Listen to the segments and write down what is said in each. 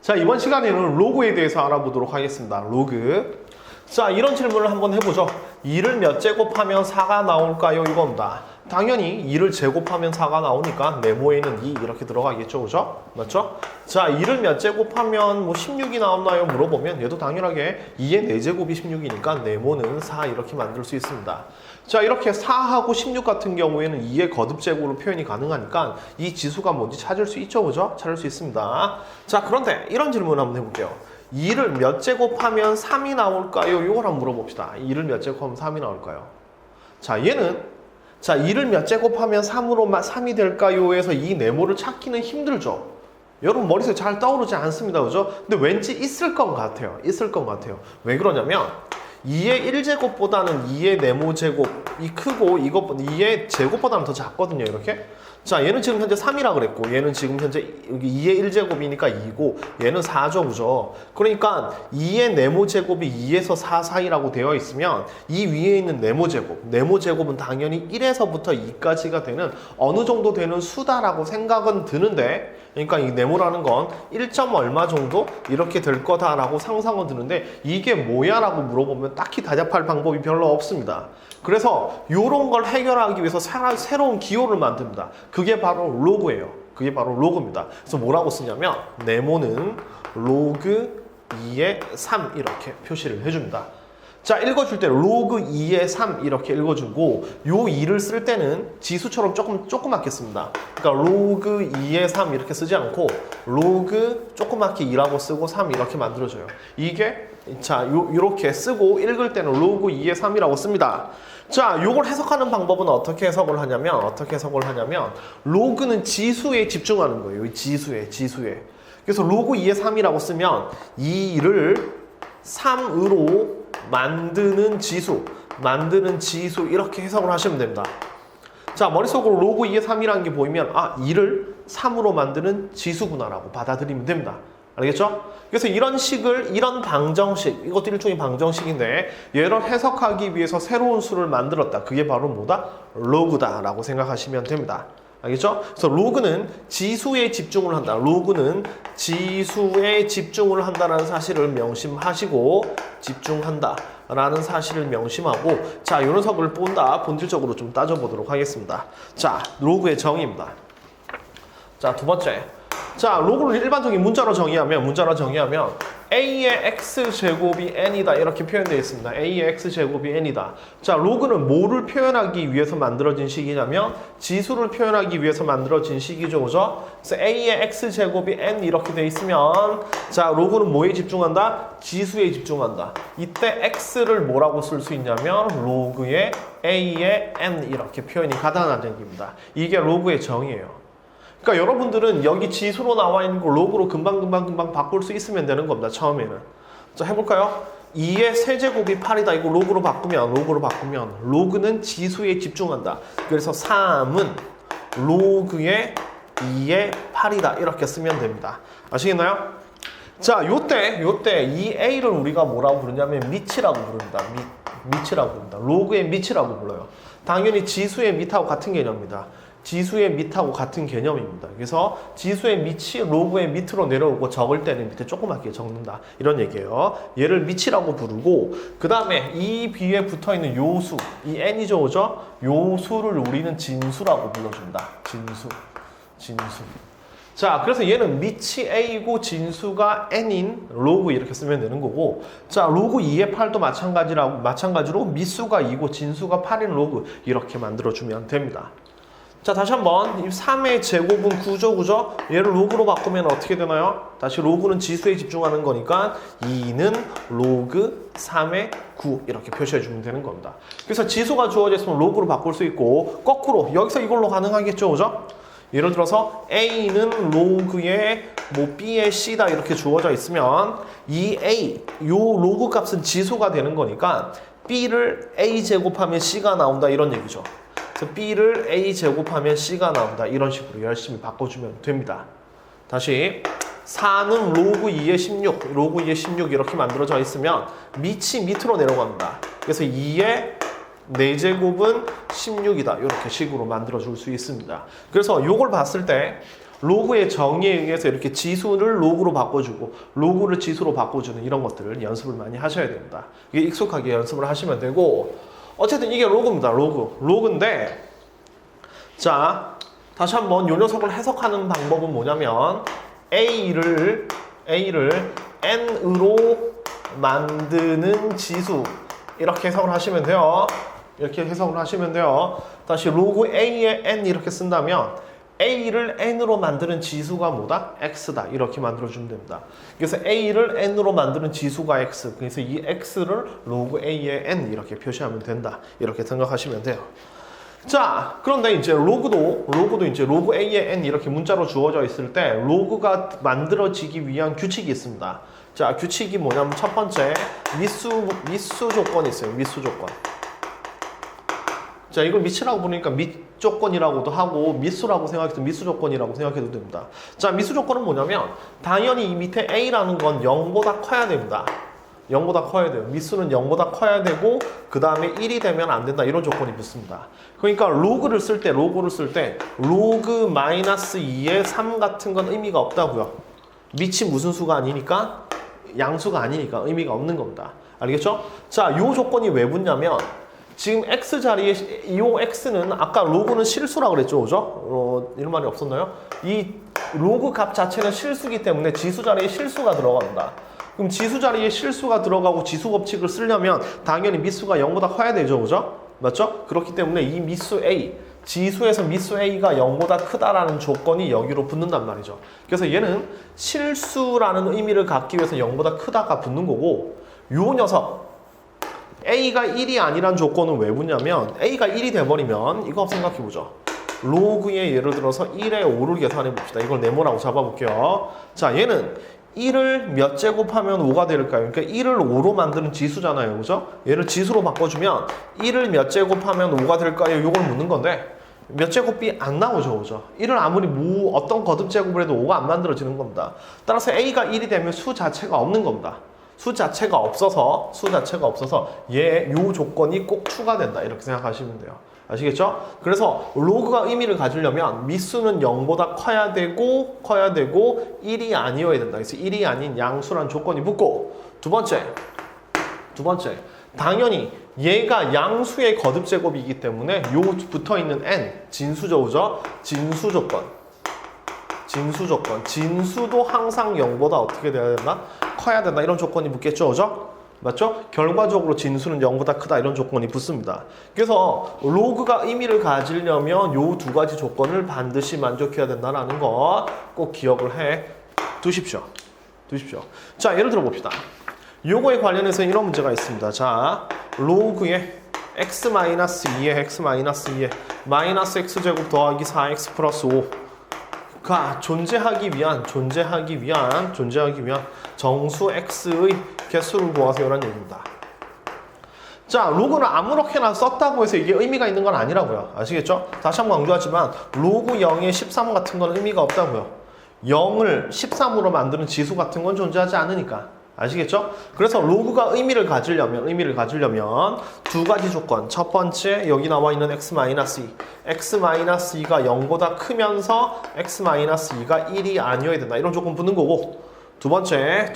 자, 이번 시간에는 로그에 대해서 알아보도록 하겠습니다. 로그. 자, 이런 질문을 한번 해보죠. 2를 몇 제곱하면 4가 나올까요? 이겁니다. 당연히 2를 제곱하면 4가 나오니까 네모에는 2 이렇게 들어가겠죠, 그죠? 맞죠? 자, 2를 몇 제곱하면 뭐 16이 나오나요? 물어보면 얘도 당연하게 2의 4제곱이 16이니까 네모는 4 이렇게 만들 수 있습니다. 자, 이렇게 4하고 16 같은 경우에는 2의 거듭제곱으로 표현이 가능하니까 이 지수가 뭔지 찾을 수 있죠, 그죠? 찾을 수 있습니다. 자, 그런데 이런 질문 한번 해볼게요. 2를 몇 제곱하면 3이 나올까요? 이걸 한번 물어봅시다. 2를 몇 제곱하면 3이 나올까요? 자, 얘는 자, 2를 몇 제곱하면 3이 될까요? 에서 이 네모를 찾기는 힘들죠. 여러분 머릿속에 잘 떠오르지 않습니다. 그죠? 근데 왠지 있을 것 같아요. 있을 것 같아요. 왜 그러냐면 2의 1제곱보다는 2의 네모 제곱이 크고 2의 제곱보다는 더 작거든요. 이렇게. 자, 얘는 지금 현재 3이라 그랬고 얘는 지금 현재 여기 2의 1제곱이니까 2고 얘는 4죠. 그죠? 그러니까 2의 네모 제곱이 2에서 4 사이라고 되어 있으면 이 위에 있는 네모 제곱은 당연히 1에서부터 2까지가 되는 어느 정도 되는 수다라고 생각은 드는데, 그러니까 이 네모라는 건 1점 얼마 정도 이렇게 될 거다라고 상상은 드는데 이게 뭐야? 라고 물어보면 딱히 대답할 방법이 별로 없습니다. 그래서 이런 걸 해결하기 위해서 새로운 기호를 만듭니다. 그게 바로 로그예요. 그게 바로 로그입니다. 그래서 뭐라고 쓰냐면 네모는 로그 2의 3 이렇게 표시를 해줍니다. 자, 읽어줄 때 로그 2의 3 이렇게 읽어주고 요 2를 쓸 때는 지수처럼 조그맣게 씁니다. 그러니까 로그 2의 3 이렇게 쓰지 않고 로그 조그맣게 2라고 쓰고 3 이렇게 만들어줘요. 이게 자, 요렇게 쓰고 읽을 때는 로그 2의 3이라고 씁니다. 자, 요걸 해석하는 방법은 어떻게 해석을 하냐면 로그는 지수에 집중하는 거예요. 지수에. 그래서 로그 2의 3이라고 쓰면 2를 3으로 만드는 지수 이렇게 해석을 하시면 됩니다. 자, 머릿속으로 로그 2의 3이라는 게 보이면 2를 3으로 만드는 지수구나라고 받아들이면 됩니다. 알겠죠? 그래서 이런 방정식, 이것도 일종의 방정식인데 얘를 해석하기 위해서 새로운 수를 만들었다. 그게 바로 뭐다? 로그다라고 생각하시면 됩니다. 알겠죠? 그래서 로그는 지수에 집중을 한다. 로그는 지수에 집중을 한다라는 사실을 명심하시고 집중한다 라는 사실을 명심하고 자, 이 녀석을 본질적으로 좀 따져보도록 하겠습니다. 자, 로그의 정의입니다. 자, 두 번째. 자, 로그를 일반적인 문자로 정의하면 A의 X제곱이 N이다 이렇게 표현되어 있습니다. A의 X제곱이 N이다. 자, 로그는 뭐를 표현하기 위해서 만들어진 식이냐면 지수를 표현하기 위해서 만들어진 식이죠. 그죠? 그래서 A의 X제곱이 N 이렇게 되어 있으면 자, 로그는 뭐에 집중한다? 지수에 집중한다. 이때 X를 뭐라고 쓸 수 있냐면 로그의 A의 N 이렇게 표현이 가능하다는 얘기입니다. 이게 로그의 정의예요. 그러니까 여러분들은 여기 지수로 나와 있는 걸 로그로 금방 바꿀 수 있으면 되는 겁니다. 처음에는. 자, 해볼까요? 2의 세제곱이 8이다. 이거 로그로 바꾸면 로그는 지수에 집중한다. 그래서 3은 로그의 2의 8이다. 이렇게 쓰면 됩니다. 아시겠나요? 자, 요때 이 A를 우리가 뭐라고 부르냐면 밑이라고 부릅니다. 밑이라고 부릅니다. 로그의 밑이라고 불러요. 당연히 지수의 밑하고 같은 개념입니다. 지수의 밑하고 같은 개념입니다. 그래서 지수의 밑이 로그의 밑으로 내려오고 적을 때는 밑에 조그맣게 적는다. 이런 얘기예요. 얘를 밑이라고 부르고 그 다음에 이 B에 붙어있는 요수, 이 N이죠, 그죠? 요수를 우리는 진수라고 불러준다. 진수. 자, 그래서 얘는 밑이 A고 진수가 N인 로그 이렇게 쓰면 되는 거고 자, 로그 2의 8도 마찬가지로 밑수가 2고 진수가 8인 로그 이렇게 만들어주면 됩니다. 자, 다시 한번 이 3의 제곱은 9죠, 그죠? 얘를 로그로 바꾸면 어떻게 되나요? 다시 로그는 지수에 집중하는 거니까 2는 로그 3의 9 이렇게 표시해주면 되는 겁니다. 그래서 지수가 주어져 있으면 로그로 바꿀 수 있고 거꾸로 여기서 이걸로 가능하겠죠, 그죠? 예를 들어서 A는 로그의 B의 C다 이렇게 주어져 있으면 이 A, 요 로그 값은 지수가 되는 거니까 B를 A 제곱하면 C가 나온다 이런 얘기죠. 그래서 B를 A 제곱하면 C가 나온다. 이런 식으로 열심히 바꿔주면 됩니다. 다시 4는 로그 2의 16 이렇게 만들어져 있으면 밑이 밑으로 내려갑니다. 그래서 2의 4제곱은 16이다. 이렇게 식으로 만들어 줄 수 있습니다. 그래서 이걸 봤을 때 로그의 정의에 의해서 이렇게 지수를 로그로 바꿔주고 로그를 지수로 바꿔주는 이런 것들을 연습을 많이 하셔야 됩니다. 이게 익숙하게 연습을 하시면 되고 어쨌든 이게 로그입니다. 로그인데 자 다시 한번 이 녀석을 해석하는 방법은 뭐냐면 A를 N으로 만드는 지수 이렇게 해석을 하시면 돼요. 이렇게 해석을 하시면 돼요. 다시 로그 A의 N 이렇게 쓴다면 A를 N으로 만드는 지수가 뭐다? X다. 이렇게 만들어주면 됩니다. 그래서 A를 N으로 만드는 지수가 X. 그래서 이 X를 로그 A의 N 이렇게 표시하면 된다. 이렇게 생각하시면 돼요. 자, 그런데 이제 로그도 이제 로그 A의 N 이렇게 문자로 주어져 있을 때 로그가 만들어지기 위한 규칙이 있습니다. 자, 규칙이 뭐냐면 첫 번째 미수 조건이 있어요. 미수 조건. 자, 이걸 미치라고 부르니까 밑조건이라고도 하고 미수라고 생각해도 미수 조건이라고 생각해도 됩니다. 자, 미수 조건은 뭐냐면 당연히 이 밑에 A라는 건 0보다 커야 됩니다. 0보다 커야 돼요. 미수는 0보다 커야 되고 그 다음에 1이 되면 안 된다. 이런 조건이 붙습니다. 그러니까 로그를 쓸 때 로그 마이너스 2의 3 같은 건 의미가 없다고요. 밑이 무슨 수가 아니니까 양수가 아니니까 의미가 없는 겁니다. 알겠죠? 자, 이 조건이 왜 붙냐면 지금 x 자리에 이 x는 아까 로그는 실수라고 그랬죠, 그죠? 이런 말이 없었나요? 이 로그 값 자체는 실수기 때문에 지수 자리에 실수가 들어간다. 그럼 지수 자리에 실수가 들어가고 지수 법칙을 쓰려면 당연히 미수가 0보다 커야 되죠, 그죠? 맞죠? 그렇기 때문에 이 미수 A, 지수에서 미수 A가 0보다 크다라는 조건이 여기로 붙는단 말이죠. 그래서 얘는 실수라는 의미를 갖기 위해서 0보다 크다가 붙는 거고 요 녀석 A가 1이 아니란 조건은 왜 붙냐면 A가 1이 돼버리면 이거 생각해보죠. 로그의 예를 들어서 1의 5를 계산해봅시다. 이걸 네모라고 잡아볼게요. 자, 얘는 1을 몇 제곱하면 5가 될까요? 그러니까 1을 5로 만드는 지수잖아요. 그죠? 얘를 지수로 바꿔주면 1을 몇 제곱하면 5가 될까요? 이걸 묻는 건데 몇 제곱이 안 나오죠. 그죠? 1을 아무리 어떤 거듭 제곱을 해도 5가 안 만들어지는 겁니다. 따라서 A가 1이 되면 수 자체가 없는 겁니다. 수 자체가 없어서 요 조건이 꼭 추가된다. 이렇게 생각하시면 돼요. 아시겠죠? 그래서 로그가 의미를 가지려면 미수는 0보다 커야 되고 1이 아니어야 된다. 그래서 1이 아닌 양수란 조건이 붙고 두 번째 당연히 얘가 양수의 거듭 제곱이기 때문에 요 붙어있는 n 진수죠. 그죠? 진수 조건 진수도 항상 0보다 어떻게 돼야 된다? 커야 된다. 이런 조건이 붙겠죠. 그죠? 맞죠? 결과적으로 진수는 0보다 크다. 이런 조건이 붙습니다. 그래서 로그가 의미를 가지려면 요 두 가지 조건을 반드시 만족해야 된다는 거 꼭 기억을 해 두십시오. 자, 예를 들어 봅시다. 요거에 관련해서 이런 문제가 있습니다. 자, 로그의 x-2에 x-2에 마이너스 x제곱 더하기 4x 플러스 5가 존재하기 위한 정수 x의 개수를 구하세요라는 얘기입니다. 자, 로그는 아무렇게나 썼다고 해서 이게 의미가 있는 건 아니라고요. 아시겠죠? 다시 한번 강조하지만 로그 0에 13 같은 건 의미가 없다고요. 0을 13으로 만드는 지수 같은 건 존재하지 않으니까. 아시겠죠? 그래서 로그가 의미를 가지려면 두 가지 조건. 첫 번째 여기 나와 있는 x-2. x-2가 0보다 크면서 x-2가 1이 아니어야 된다. 이런 조건 붙는 거고. 두 번째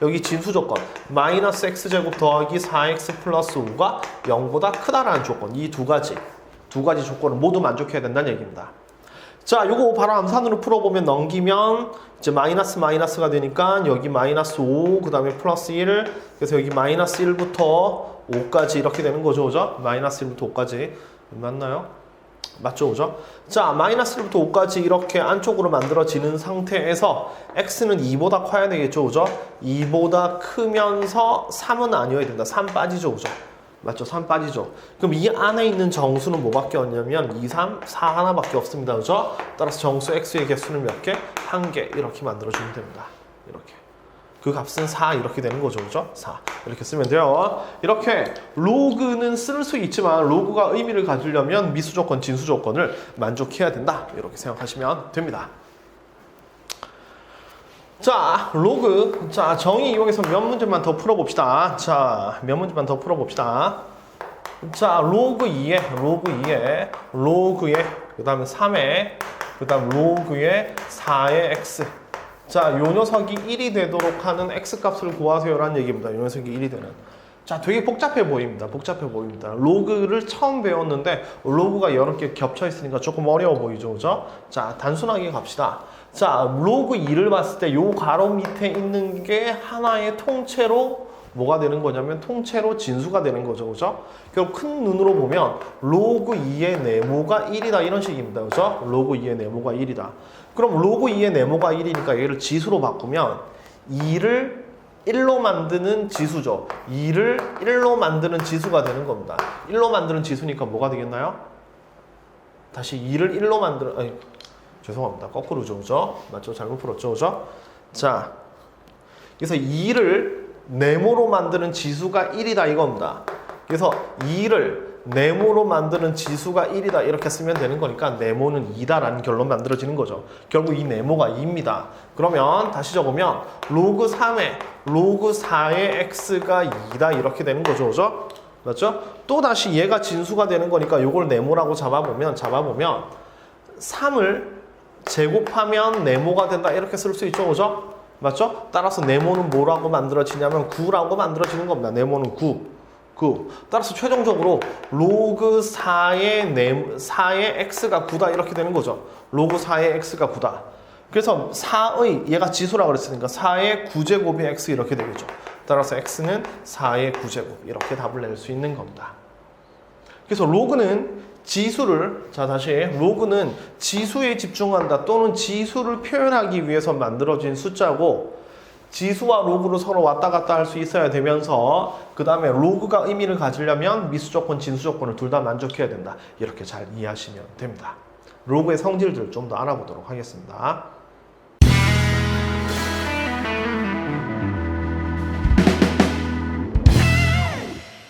여기 진수 조건. 마이너스 x제곱 더하기 4x 플러스 5가 0보다 크다라는 조건. 이 두 가지 조건을 모두 만족해야 된다는 얘기입니다. 자, 요거 바로 암산으로 풀어보면 넘기면 이제 마이너스가 되니까 여기 마이너스 5, 그 다음에 플러스 1, 그래서 여기 마이너스 1부터 5까지 이렇게 되는 거죠. 그죠? 마이너스 1부터 5까지. 맞나요? 맞죠? 그죠? 자, 마이너스 1부터 5까지 이렇게 안쪽으로 만들어지는 상태에서 x는 2보다 커야 되겠죠. 그죠? 2보다 크면서 3은 아니어야 된다. 3 빠지죠. 그죠? 맞죠? 3 빠지죠. 그럼 이 안에 있는 정수는 뭐밖에 없냐면 2, 3, 4 하나밖에 없습니다. 그죠? 따라서 정수 x의 개수는 몇 개? 1개. 이렇게 만들어주면 됩니다. 이렇게. 그 값은 4 이렇게 되는 거죠. 그죠? 4. 이렇게 쓰면 돼요. 이렇게 로그는 쓸 수 있지만 로그가 의미를 가지려면 미수 조건, 진수 조건을 만족해야 된다. 이렇게 생각하시면 됩니다. 자, 로그. 자, 정의 이용해서 몇 문제만 더 풀어봅시다. 자, 로그 2에 그 다음에 3에 그 다음 로그의 4의 x. 자, 요 녀석이 1이 되도록 하는 x 값을 구하세요라는 얘기입니다. 요 녀석이 1이 되는. 자, 되게 복잡해 보입니다. 로그를 처음 배웠는데 로그가 여러 개 겹쳐 있으니까 조금 어려워 보이죠, 그죠? 자, 단순하게 갑시다. 자, 로그 2를 봤을 때 요 가로 밑에 있는 게 하나의 통째로 뭐가 되는 거냐면 통째로 진수가 되는 거죠, 그죠? 결국 큰 눈으로 보면 로그 2의 네모가 1이다 이런 식입니다, 그죠? 로그 2의 네모가 1이다. 그럼 로그 2의 네모가 1이니까 얘를 지수로 바꾸면 2를 1로 만드는 지수죠. 2를 1로 만드는 지수가 되는 겁니다. 1로 만드는 지수니까 뭐가 되겠나요? 다시 2를 1로 만드는, 아니, 죄송합니다. 거꾸로죠, 그죠? 맞죠? 잘못 풀었죠, 그죠? 자, 그래서 2를 네모로 만드는 지수가 1이다 이겁니다. 그래서 2를 네모로 만드는 지수가 1이다 이렇게 쓰면 되는 거니까 네모는 2다라는 결론 만들어지는 거죠. 결국 이 네모가 2입니다. 그러면 다시 적으면 로그 3에 로그 4의 x가 2다 이렇게 되는 거죠, 그죠? 맞죠? 또 다시 얘가 진수가 되는 거니까 이걸 네모라고 잡아보면 3을 제곱하면 네모가 된다 이렇게 쓸 수 있죠, 그죠? 맞죠? 따라서 네모는 뭐라고 만들어지냐면 9라고 만들어지는 겁니다. 네모는 9. 따라서 최종적으로 로그 4의 x가 9다 이렇게 되는 거죠. 로그 4의 x가 9다. 그래서 4의 얘가 지수라고 그랬으니까 4의 9제곱이 x 이렇게 되겠죠. 따라서 x는 4의 9제곱 이렇게 답을 낼 수 있는 겁니다. 그래서 로그는 로그는 지수에 집중한다 또는 지수를 표현하기 위해서 만들어진 숫자고 지수와 로그로 서로 왔다 갔다 할 수 있어야 되면서 그 다음에 로그가 의미를 가지려면 미수 조건, 진수 조건을 둘 다 만족해야 된다. 이렇게 잘 이해하시면 됩니다. 로그의 성질들을 좀 더 알아보도록 하겠습니다.